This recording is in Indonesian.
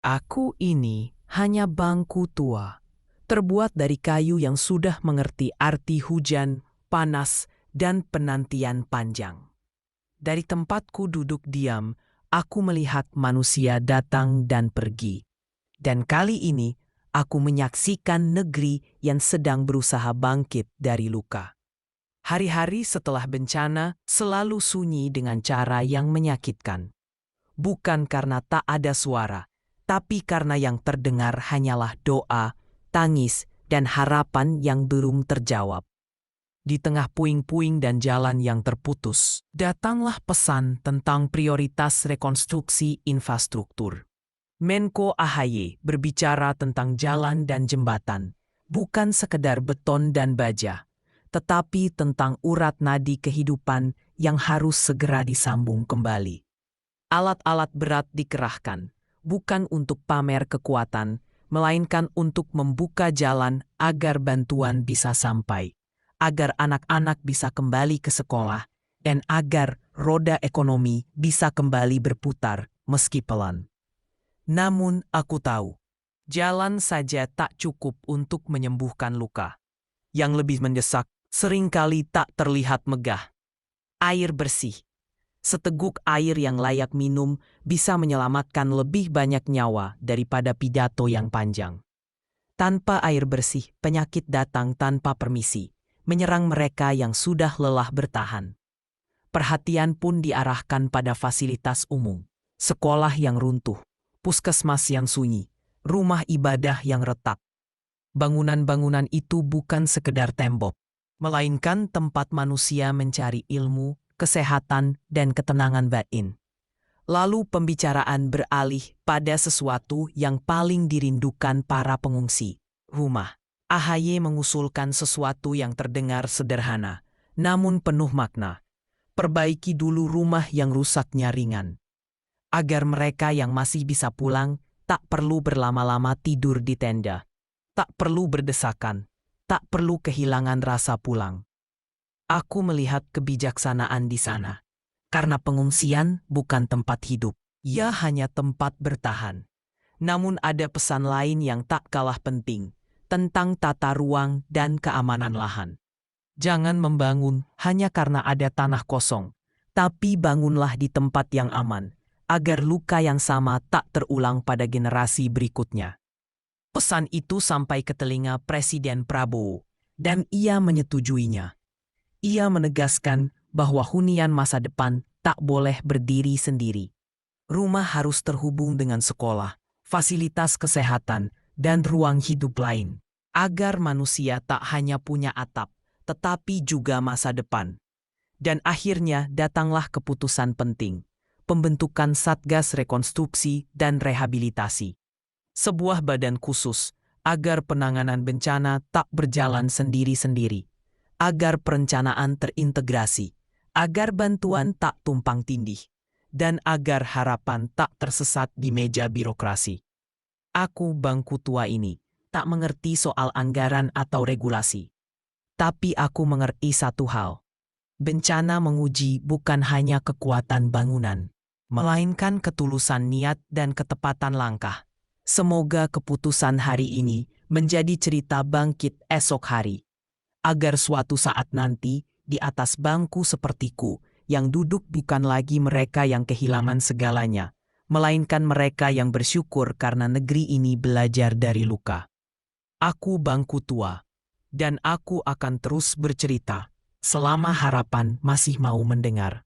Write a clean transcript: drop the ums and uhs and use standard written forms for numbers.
Aku ini hanya bangku tua, terbuat dari kayu yang sudah mengerti arti hujan, panas, dan penantian panjang. Dari tempatku duduk diam, aku melihat manusia datang dan pergi. Dan kali ini, aku menyaksikan negeri yang sedang berusaha bangkit dari luka. Hari-hari setelah bencana selalu sunyi dengan cara yang menyakitkan. Bukan karena tak ada suara, tapi karena yang terdengar hanyalah doa, tangis, dan harapan yang belum terjawab. Di tengah puing-puing dan jalan yang terputus, datanglah pesan tentang prioritas rekonstruksi infrastruktur. Menko AHY berbicara tentang jalan dan jembatan, bukan sekedar beton dan baja, tetapi tentang urat nadi kehidupan yang harus segera disambung kembali. Alat-alat berat dikerahkan, bukan untuk pamer kekuatan, melainkan untuk membuka jalan agar bantuan bisa sampai, agar anak-anak bisa kembali ke sekolah, dan agar roda ekonomi bisa kembali berputar meski pelan. Namun aku tahu, jalan saja tak cukup untuk menyembuhkan luka. Yang lebih mendesak, seringkali tak terlihat megah. Air bersih. Seteguk air yang layak minum bisa menyelamatkan lebih banyak nyawa daripada pidato yang panjang. Tanpa air bersih, penyakit datang tanpa permisi, menyerang mereka yang sudah lelah bertahan. Perhatian pun diarahkan pada fasilitas umum, sekolah yang runtuh, puskesmas yang sunyi, rumah ibadah yang retak. Bangunan-bangunan itu bukan sekedar tembok, melainkan tempat manusia mencari ilmu, kesehatan, dan ketenangan batin. Lalu pembicaraan beralih pada sesuatu yang paling dirindukan para pengungsi, rumah. AHY mengusulkan sesuatu yang terdengar sederhana, namun penuh makna. Perbaiki dulu rumah yang rusaknya ringan, agar mereka yang masih bisa pulang tak perlu berlama-lama tidur di tenda, tak perlu berdesakan, tak perlu kehilangan rasa pulang. Aku melihat kebijaksanaan di sana. Karena pengungsian bukan tempat hidup, ia hanya tempat bertahan. Namun ada pesan lain yang tak kalah penting, tentang tata ruang dan keamanan lahan. Jangan membangun hanya karena ada tanah kosong, tapi bangunlah di tempat yang aman, agar luka yang sama tak terulang pada generasi berikutnya. Pesan itu sampai ke telinga Presiden Prabowo, dan ia menyetujuinya. Ia menegaskan bahwa hunian masa depan tak boleh berdiri sendiri. Rumah harus terhubung dengan sekolah, fasilitas kesehatan, dan ruang hidup lain, agar manusia tak hanya punya atap, tetapi juga masa depan. Dan akhirnya datanglah keputusan penting, pembentukan Satgas Rekonstruksi dan Rehabilitasi. Sebuah badan khusus, agar penanganan bencana tak berjalan sendiri-sendiri, agar perencanaan terintegrasi, agar bantuan tak tumpang tindih, dan agar harapan tak tersesat di meja birokrasi. Aku bangku tua ini tak mengerti soal anggaran atau regulasi. Tapi aku mengerti satu hal. Bencana menguji bukan hanya kekuatan bangunan, melainkan ketulusan niat dan ketepatan langkah. Semoga keputusan hari ini menjadi cerita bangkit esok hari, agar suatu saat nanti, di atas bangku sepertiku, yang duduk bukan lagi mereka yang kehilangan segalanya, melainkan mereka yang bersyukur karena negeri ini belajar dari luka. Aku bangku tua, dan aku akan terus bercerita, selama harapan masih mau mendengar.